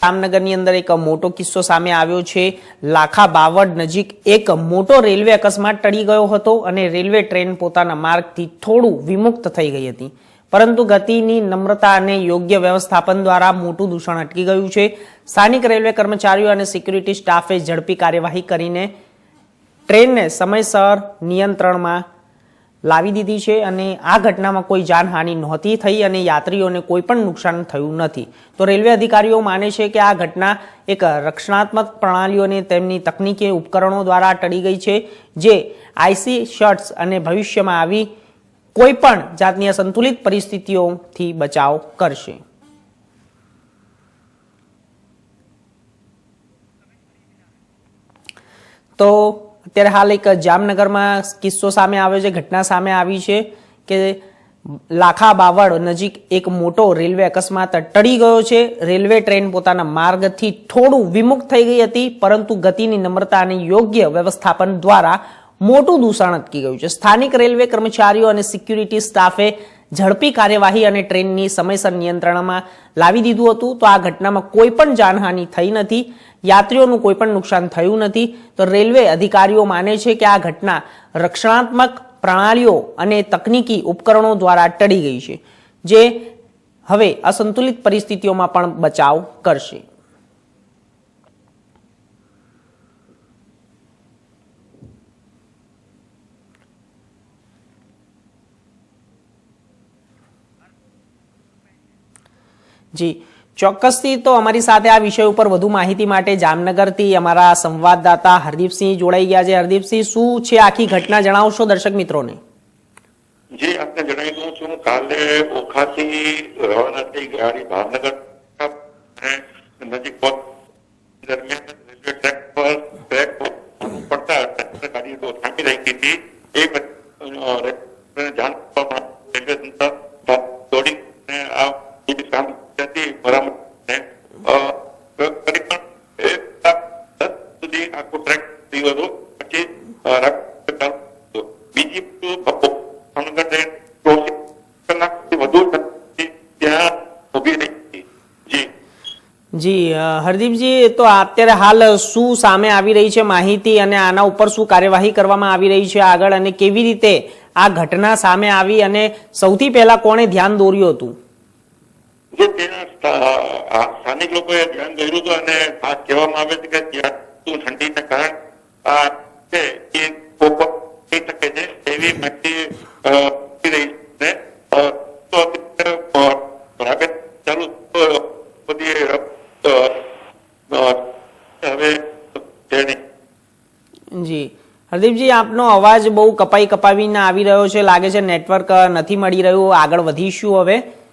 જામનગરની અંદર એક મોટો કિસ્સો સામે આવ્યો છે। લાખા બાવળ નજીક એક મોટો રેલવે અકસ્માત ટળી ગયો હતો અને રેલવે ટ્રેન પોતાના માર્ગથી થોડું વિમુક્ત થઈ ગઈ હતી, પરંતુ ગતિની નમ્રતા અને યોગ્ય વ્યવસ્થાપન દ્વારા મોટું દૂષણ અટકી ગયું છે। સ્થાનિક રેલવે કર્મચારીઓ અને સિક્યુરિટી સ્ટાફે ઝડપી કાર્યવાહી કરીને ટ્રેનને સમયસર નિયંત્રણમાં લાવી દીધી છે અને આ ઘટનામાં કોઈ જાનહાનિ નહોતી થઈ અને યાત્રીઓને કોઈ પણ નુકસાન થયું નથી। તો રેલવે અધિકારીઓ માને છે કે આ ઘટના એક રક્ષણાત્મક પ્રણાલીઓને તેમની તકનીકી ઉપકરણો દ્વારા ટળી ગઈ છે, જે આઈસી શર્ટ્સ અને ભવિષ્યમાં આવી કોઈ પણ જાતની અસંતુલિત પરિસ્થિતિઓથી બચાવ કરશે। તો અત્યારે હાલ એક જામનગરમાં કિસ્સો સામે આવ્યો છે, ઘટના સામે આવી છે કે લાખા બાવળ નજીક એક મોટો રેલવે અકસ્માત ટળી ગયો છે। રેલવે ટ્રેન પોતાના માર્ગથી થોડું વિમુક્ત થઈ ગઈ હતી, પરંતુ ગતિની નમ્રતા અને યોગ્ય વ્યવસ્થાપન દ્વારા મોટું દૂષણ અટકી ગયું છે। સ્થાનિક રેલવે કર્મચારીઓ અને સિક્યુરિટી સ્ટાફે ઝડપી કાર્યવાહી અને ટ્રેનની સમયસર નિયંત્રણમાં લાવી દીધું હતું। તો આ ઘટનામાં કોઈ પણ જાનહાનિ થઈ નથી, યાત્રીઓનું કોઈ પણ નુકસાન થયું નથી। તો રેલવે અધિકારીઓ માને છે કે આ ઘટના રક્ષણાત્મક પ્રણાલીઓ અને તકનીકી ઉપકરણો દ્વારા ટળી ગઈ છે, જે હવે અસંતુલિત પરિસ્થિતિઓમાં પણ બચાવ કરશે। જી ચોક્કસથી। તો અમારી સાથે આ વિષય ઉપર વધુ માહિતી માટે જામનગરથી અમારા સંવાદદાતા હરદીપસિંહ જોડાઈ ગયા છે। હરદીપસિંહ, શું છે આખી ઘટના, જણાવશો દર્શક મિત્રોને? જી, આપને જણાવી દઉં છું, કાલે ઓખાથી રવાના થઈ ગાડી ભાવનગર નજીક દરમિયાન રેલવે ટ્રેક પર પડતા ગાડી તો થાકી રહી હતી। એક જાણ રેલવે તંત્ર દોડી આ કામ જી હરદીપજી, તો અત્યારે હાલ શું સામે આવી રહી છે માહિતી અને આના ઉપર શું કાર્યવાહી કરવામાં આવી રહી છે આગળ, અને કેવી રીતે આ ઘટના સામે આવી અને સૌથી પહેલા કોણે ધ્યાન દોર્યું હતું? સ્થાનિક લોકોએ ધ્યાન દોર્યું હતું અને ખાસ કહેવામાં આવે છે કે ત્યાં ઠંડીને કારણે થઈ શકે છે એવી માહિતી રહી છે। ચાલુ હવે જી હરદીપજી, આપનો અવાજ બહુ કપાવીને આવી રહ્યો છે, લાગે છે નેટવર્ક નથી મળી રહ્યું, આગળ વધીશું હવે।